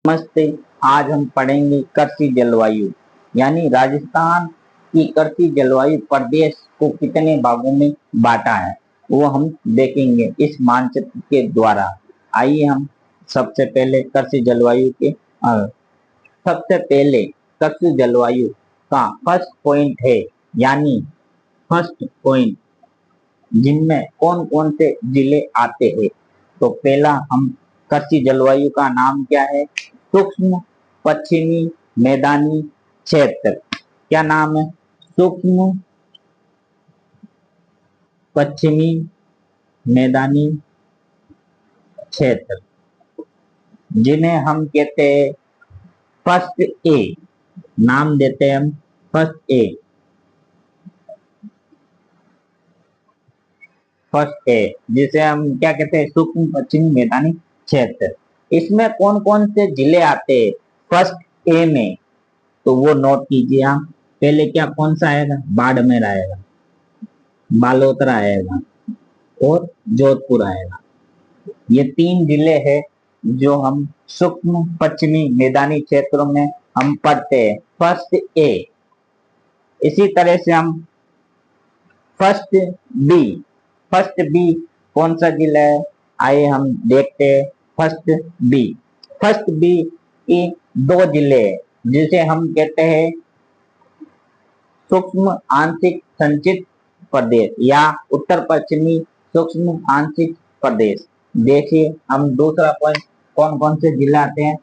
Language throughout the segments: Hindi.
नमस्ते। आज हम पढ़ेंगे कृषि जलवायु यानी राजस्थान की कृषि जलवायु प्रदेश को कितने भागों में बांटा है वो हम देखेंगे इस मानचित्र के द्वारा। आइए हम सबसे पहले कृषि जलवायु के सबसे पहले कृषि जलवायु का फर्स्ट पॉइंट है यानी फर्स्ट पॉइंट जिनमें कौन कौन से जिले आते हैं। तो पहला हम कृषि जलवायु का नाम क्या है? सूक्ष्म पश्चिमी मैदानी क्षेत्र। क्या नाम है? सूक्ष्म पश्चिमी मैदानी क्षेत्र, जिन्हें हम कहते हैं फर्स्ट ए। नाम देते हैं हम फर्स्ट ए। फर्स्ट ए जिसे हम क्या कहते हैं? सूक्ष्म पश्चिमी मैदानी क्षेत्र। इसमें कौन कौन से जिले आते हैं फर्स्ट ए में? तो वो नोट कीजिए आप। पहले क्या कौन सा आएगा? बाड़मेर आएगा, बालोतरा आएगा और जोधपुर आएगा। ये तीन जिले हैं जो हम सूक्ष्म पश्चिमी मैदानी क्षेत्रों में हम पढ़ते हैं फर्स्ट ए। इसी तरह से हम फर्स्ट बी। फर्स्ट बी कौन सा जिला है? आइए हम देखते हैं फर्स्ट बी। फर्स्ट बी की दो जिले जिसे हम कहते हैं सूक्ष्म आंशिक संचित प्रदेश या उत्तर पश्चिमी सूक्ष्म आंशिक प्रदेश। देखिए हम दूसरा पॉइंट कौन कौन से जिले आते हैं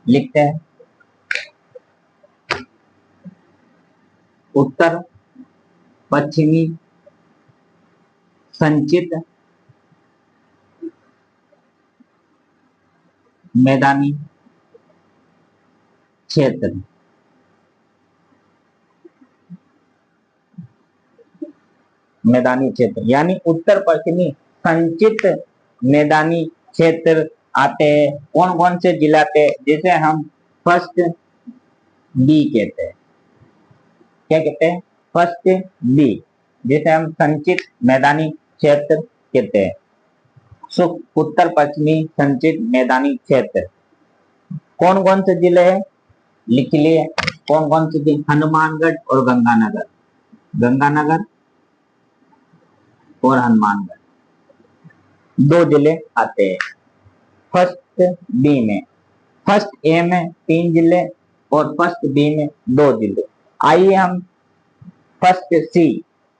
लिखते हैं। उत्तर पश्चिमी संचित मैदानी क्षेत्र। मैदानी क्षेत्र यानी उत्तर पश्चिमी संचित मैदानी क्षेत्र आते हैं। कौन कौन से जिले आते हैं? जिसे हम फर्स्ट बी कहते हैं। क्या कहते हैं? फर्स्ट बी, जिसे हम संचित मैदानी क्षेत्र कहते हैं। उत्तर पश्चिमी संचित मैदानी क्षेत्र कौन कौन से जिले हैं लिख लिए। कौन कौन से जिले? हनुमानगढ़ और गंगानगर। गंगानगर और हनुमानगढ़ दो जिले आते हैं फर्स्ट बी में। फर्स्ट ए में तीन जिले और फर्स्ट बी में दो जिले। आइए हम फर्स्ट सी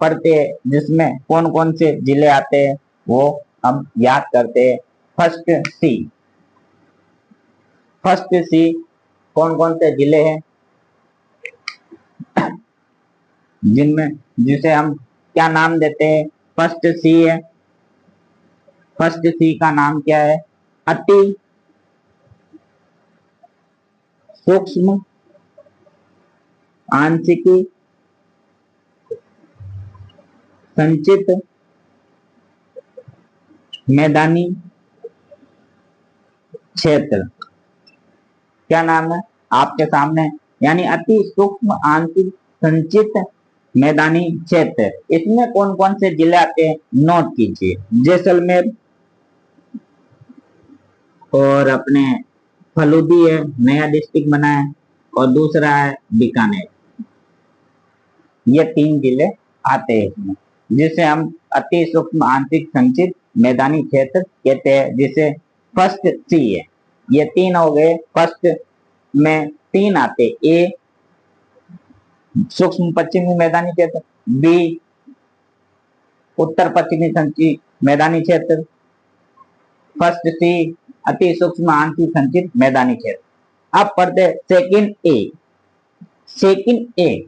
पढ़ते हैं जिसमें कौन कौन से जिले आते हैं वो हम याद करते हैं। फर्स्ट सी। फर्स्ट सी कौन कौन से जिले हैं जिनमें जिसे हम क्या नाम देते हैं? फर्स्ट सी है। फर्स्ट सी का नाम क्या है? अति सूक्ष्म आंशिकी संचित मैदानी क्षेत्र। क्या नाम है आपके सामने? यानी अति सूक्ष्म आंशिक संचित मैदानी क्षेत्र। इसमें कौन कौन से जिले आते हैं नोट कीजिए। जैसलमेर और अपने फलूदी है, नया डिस्ट्रिक्ट बना है, और दूसरा है बीकानेर। ये तीन जिले आते हैं इसमें, जिसे हम अति सूक्ष्म आंशिक संचित मैदानी क्षेत्र कहते हैं, जिसे फर्स्ट सी है। ये तीन हो गए। फर्स्ट में तीन आते, ए सूक्ष्म पश्चिमी मैदानी क्षेत्र, बी उत्तर पश्चिमी संचित मैदानी क्षेत्र, फर्स्ट सी अति सूक्ष्म आंशिक संचित मैदानी क्षेत्र। अब पढ़ते second A. Second A.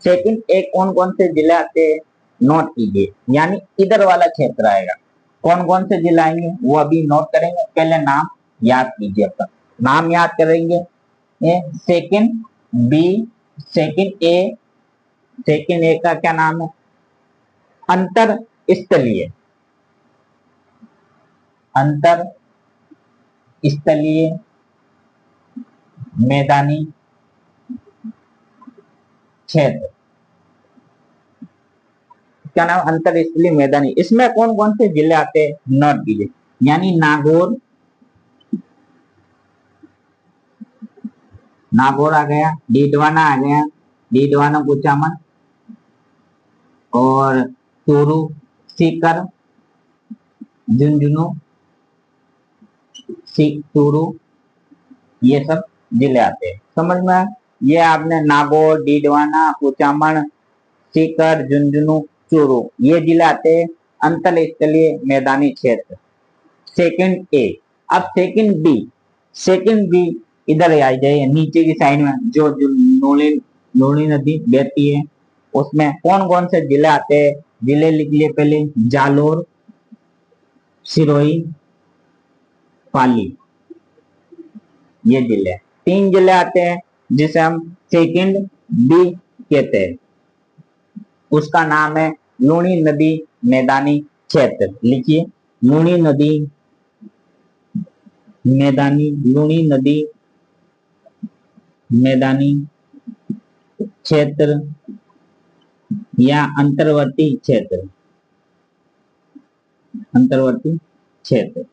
Second ए कौन कौन से जिले आते हैं नोट कीजिए। यानी इधर वाला क्षेत्र आएगा। कौन कौन से जिले आएंगे वो अभी नोट करेंगे। पहले नाम याद कीजिए। अपना नाम याद करेंगे। Second B, second A. Second A का क्या नाम है? अंतर स्थलीय। अंतर स्थलीय मैदानी क्षेत्र। क्या नाम? अंतर स्थलीय मैदानी। इसमें कौन कौन से जिले आते हैं नोट कीजिए। यानी नागौर, नागौर आ गया, डीडवाना आ गया, डीडवाना कुचामन, और चूरू, सीकर, झुंझुनू, चूरू, ये सब जिले आते हैं। समझ में आया? ये आपने नागौर, डीडवाना, कुचामन, सीकर, झुंझुनू, चूरू, ये जिले आते हैं अंतर स्थलीय मैदानी क्षेत्र। सेकंड ए। अब सेकंड बी। सेकंड बी इधर आ जाइए, नीचे की साइड में जो नूनी नदी बहती है, उसमें कौन कौन से जिले आते हैं? जिले लिख लिए पहले, जालोर, सिरोही, पाली, ये जिले, 3 जिले आते हैं जिसे हम सेकंड बी कहते हैं। उसका नाम है लूनी नदी मैदानी क्षेत्र। लिखिए, लूनी नदी मैदानी, लूनी नदी मैदानी क्षेत्र या अंतर्वर्ती क्षेत्र, अंतर्वर्ती क्षेत्र।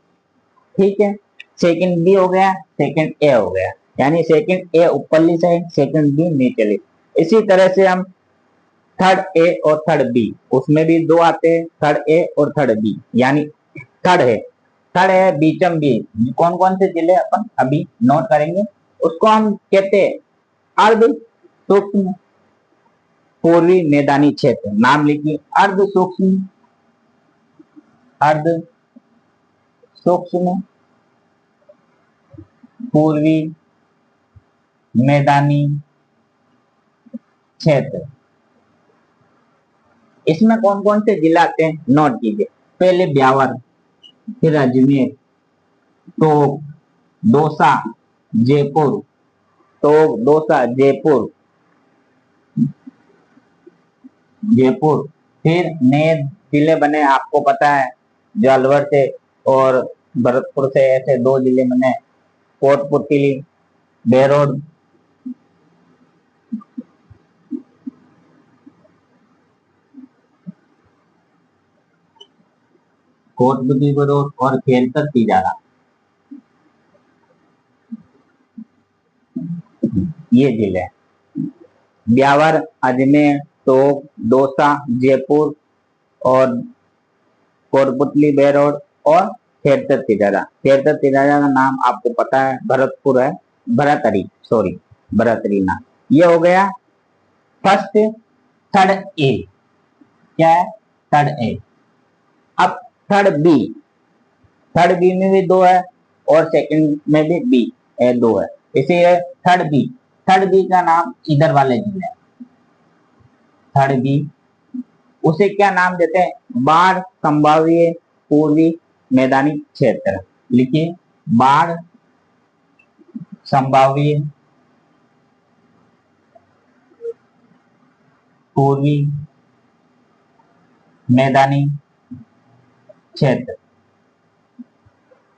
ठीक है, सेकंड बी हो गया, सेकंड ए हो गया, यानी सेकंड ए ऊपरली साइड, सेकंड बी नीचली। इसी तरह से हम थर्ड ए और थर्ड बी, उसमें भी 2 आते हैं, थर्ड ए और थर्ड बी, यानी थर्ड है बीचम बी। कौन कौन से जिले अपन अभी नोट करेंगे, उसको हम कहते हैं अर्ध सूक्ष्म पूर्वी मैदानी क्षेत्र। नाम लिखिए, अर्ध सूक्ष्म, अर्ध सूक्ष्म पूर्वी मैदानी क्षेत्र। इसमें कौन कौन से जिले आते हैं नोट कीजिए। पहले ब्यावर, फिर अजमेर, टोंक, दौसा, जयपुर, टोंक, दौसा, जयपुर, जयपुर। फिर नए जिले बने, आपको पता है, जो अलवर से और भरतपुर से ऐसे 2 जिले बने, कोटपुतली, बेरोड, कोटपुतली बेरोड और खेलकर तिजारा, ये जिले। ब्यावर, अजमेर, टोंक, दौसा, जयपुर और कोटपुतली बेरोड और खेरतर तिजारा। खेरतर तिजारा का नाम आपको पता है, भरतपुर है, भरतरी, सॉरी भरतरी नाम। ये हो गया फर्स्ट। थर्ड ए क्या है? Third A. अब थर्ड बी, थर्ड बी में भी 2 है और सेकंड में भी बी 2 है, इसे है थर्ड बी। थर्ड बी का नाम इधर वाले जिले, थर्ड बी, उसे क्या नाम देते हैं? बाढ़ संभाव्य पूर्वी मैदानी क्षेत्र। लिखिए, बाढ़ संभाव्य पूर्वी मैदानी क्षेत्र,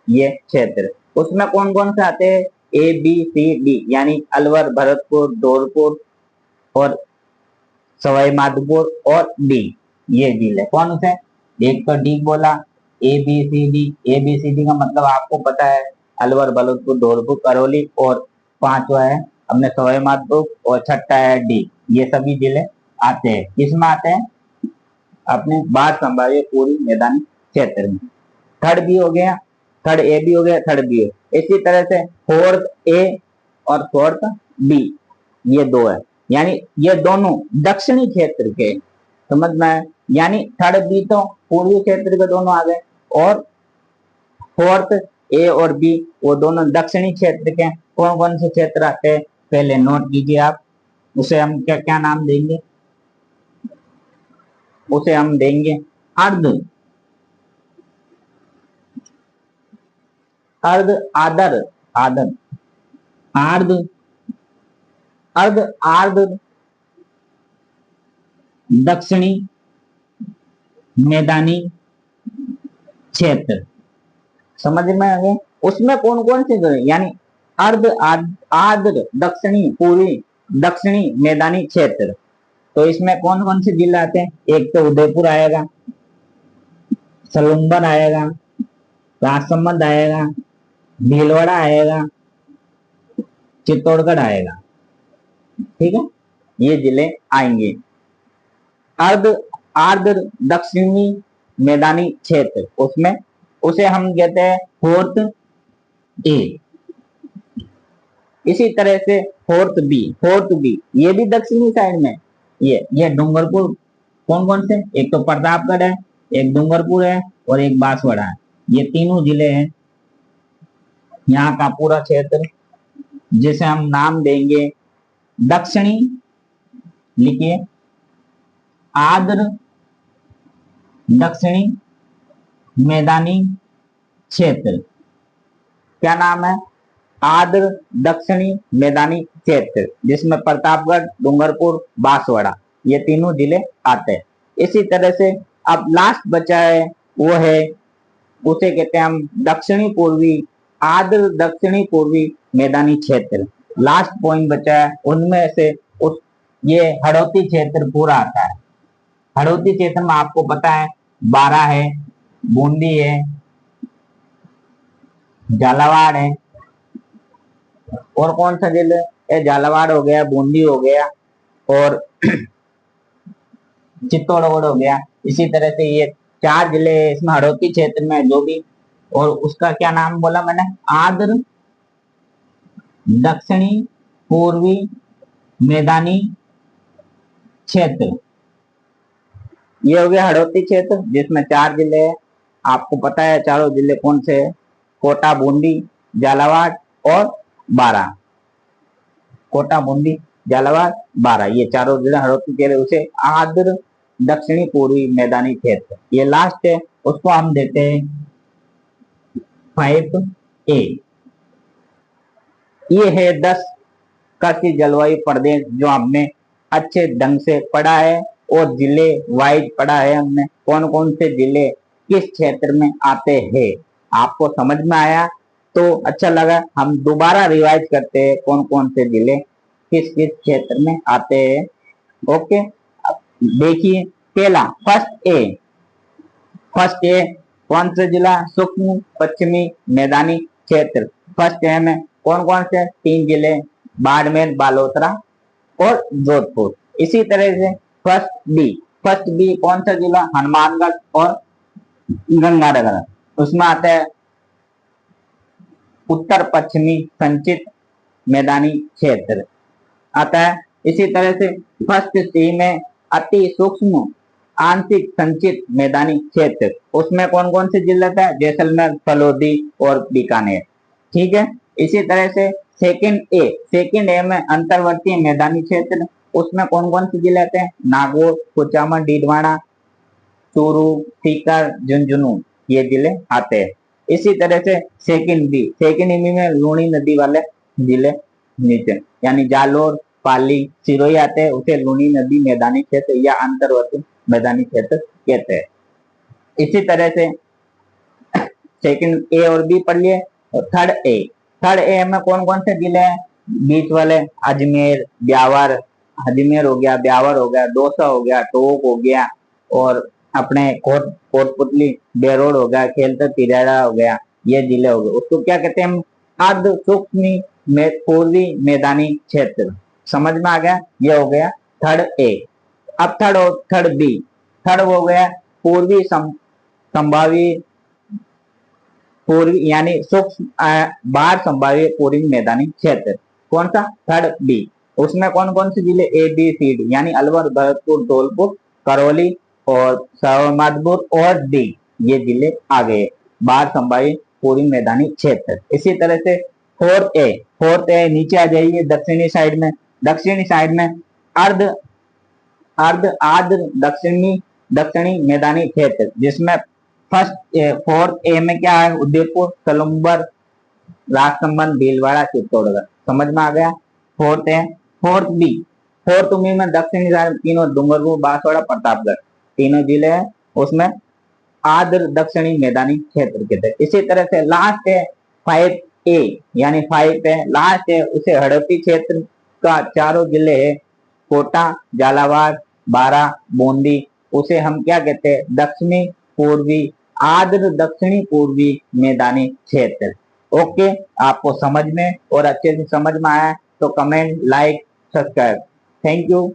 ये क्षेत्र। उसमें कौन कौन से आते हैं? ए बी सी डी, यानी अलवर, भरतपुर, धौलपुर और सवाई माधोपुर और डी, ये जिले। कौन से? एक तो डी बोला, A B C D. A B C D का मतलब आपको पता है, अलवर, भरतपुर, धौलपुर, करौली, और 5वां है अपने सवाई माधोपुर, और 6ठा है डी। ये सभी जिले आते हैं, किसमें आते हैं? अपने बाढ़ संभाव्य पूर्वी मैदानी क्षेत्र में। थर्ड बी हो गया, थर्ड ए भी हो गया, थर्ड बी हो। इसी तरह से फोर्थ ए और फोर्थ बी, ये 2 है, यानी ये दोनों दक्षिणी क्षेत्र के, समझ में आए? यानी थर्ड बी तो पूर्वी क्षेत्र के दोनों आ गए, और फोर्थ ए और बी वो दोनों दक्षिणी क्षेत्र के। कौन कौन से क्षेत्र आते हैं पहले नोट कीजिए आप। उसे हम क्या क्या नाम देंगे? उसे हम देंगे अर्ध, अर्ध आदर, आदर, अर्ध, अर्ध आर्ध दक्षिणी मैदानी क्षेत्र। समझ में आ गए? उसमें कौन कौन से गए, यानी अर्ध आर्द्र दक्षिणी पूर्वी दक्षिणी मैदानी क्षेत्र। तो इसमें कौन कौन से जिले आते हैं? एक तो उदयपुर आएगा, सलूम्बर आएगा, राजसमंद आएगा, भीलवाड़ा आएगा, चित्तौड़गढ़ आएगा। ठीक है, ये जिले आएंगे। अर्ध आर्द्र दक्षिणी मैदानी क्षेत्र, उसमें उसे हम कहते हैं फोर्थ ए। इसी तरह से फोर्थ बी ये भी दक्षिणी साइड में। ये डूंगरपुर, कौन कौन से, एक तो प्रतापगढ़ है, एक डूंगरपुर है और एक बांसवाड़ा है। ये तीनों जिले हैं यहाँ का पूरा क्षेत्र, जिसे हम नाम देंगे दक्षिणी, लिखिए आर्द्र दक्षिणी मैदानी क्षेत्र। क्या नाम है? आर्द्र दक्षिणी मैदानी क्षेत्र, जिसमें प्रतापगढ़, डूंगरपुर, बांसवाड़ा ये तीनों जिले आते हैं। इसी तरह से अब लास्ट बचा है, वो है, उसे कहते हैं हम दक्षिणी पूर्वी, आर्द्र दक्षिणी पूर्वी मैदानी क्षेत्र। लास्ट पॉइंट बचा है, उनमें से उस ये हड़ौती क्षेत्र पूरा आता है। हड़ौती क्षेत्र में आपको पता है बारा है, बूंदी है, झालावाड़ है, और कौन सा जिले, झालावाड़ हो गया, बूंदी हो गया और चित्तौड़गढ़ हो गया। इसी तरह से ये 4 जिले इसमें हड़ौती क्षेत्र में जो भी, और उसका क्या नाम बोला मैंने, आर्द्र दक्षिणी पूर्वी मैदानी क्षेत्र। ये हो गया हड़ौती क्षेत्र, जिसमें 4 जिले हैं। आपको पता है चारों जिले कौन से है, कोटा, बूंदी, झालावाड़ और बारा। कोटा, बूंदी, झालावाड़, बारा, ये चारों जिले हड़ौती क्षेत्र, उसे आर्द्र दक्षिणी पूर्वी मैदानी क्षेत्र। ये लास्ट है, उसको हम देते हैं 5A। ये है 10 कृषि जलवायु प्रदेश जो हमने अच्छे ढंग से पढ़ा है, और जिले वाइज पढ़ा है हमने, कौन कौन से जिले किस क्षेत्र में आते हैं। आपको समझ में आया तो अच्छा लगा। हम दोबारा रिवाइज करते हैं कौन कौन से जिले किस किस क्षेत्र में आते हैं। ओके, देखिए पहला फर्स्ट ए कौन सा जिला, सूक्ष्म पश्चिमी मैदानी क्षेत्र। फर्स्ट ए में कौन कौन से 3 जिले, बाड़मेर, बालोतरा और जोधपुर। इसी तरह से फर्स्ट बी कौन सा जिला, हनुमानगढ़ और गंगानगर, उसमें आता है उत्तर पश्चिमी संचित मैदानी क्षेत्र आता है। इसी तरह से फर्स्ट सी में अति सूक्ष्म आंशिक संचित मैदानी क्षेत्र, उसमें कौन कौन से जिले थे, जैसलमेर, फलोदी और बीकानेर। ठीक है, इसी तरह से सेकंड ए में अंतर्वर्तीय मैदानी क्षेत्र, उसमें कौन कौन से जिले आते हैं, नागौर, कुचामन, डीडवाना, चूरू, सीकर, झुंझुनू, ये जिले आते हैं। इसी तरह से सेकंड बी में लूणी नदी वाले जिले नीचे, यानी जालोर, पाली, सिरोही आते हैं, उसे लूणी नदी मैदानी क्षेत्र या अंतर्वर्ती मैदानी क्षेत्र कहते हैं। इसी तरह से सेकंड ए और बी पढ़ लिए। और थर्ड ए में कौन कौन से जिले हैं, बीच वाले, अजमेर, ब्यावर, अजमेर हो गया, ब्यावर हो गया, दौसा हो गया, टोक हो गया, और अपने कोटपुतली, बेरोड हो गया, खेलता तिराड़ा हो गया, ये जिले हो गए। उसको क्या कहते हैं हम, अर्ध सूक्ष्म पूर्वी मैदानी क्षेत्र। समझ में आ गया, ये हो गया थर्ड ए। अब थर्ड बी, थर्ड हो गया पूर्वी संभावी, पूर्वी यानी सूक्ष्म बाढ़ संभाव्य पूर्वी मैदानी क्षेत्र। कौन सा, थर्ड बी। उसमें कौन कौन से जिले, ए बी सी डी, यानी अलवर, भरतपुर, धौलपुर, करौली और सवाईमाधोपुर और डी, ये जिले आ गए बाढ़ संभाव्य पूर्वी मैदानी क्षेत्र। इसी तरह से फोर्थ ए नीचे आ जाइए, दक्षिणी साइड में आर्द्र दक्षिणी मैदानी क्षेत्र, जिसमें फोर्थ ए में क्या है, उदयपुर, सलूम्बर, राजसमंद, भीलवाड़ा, चित्तौड़गढ़। समझ में आ गया, फोर्थ ए। फोर्थ बी में दक्षिणी साइड तीनों, डूंगरपुर, बांसवाड़ा, प्रतापगढ़, तीनों जिले हैं, उसमें आर्द्र दक्षिणी मैदानी क्षेत्र के थे। इसी तरह से लास्ट है 5A, यानी 5 है, लास्ट है, उसे हड़ौती क्षेत्र का चारों जिले है, कोटा, झालावाड़, बारा, बूंदी, उसे हम क्या कहते हैं, दक्षिणी पूर्वी, आर्द्र दक्षिणी पूर्वी मैदानी क्षेत्र। ओके, आपको समझ में और अच्छे से समझ में आया तो comment, like, subscribe. Thank you.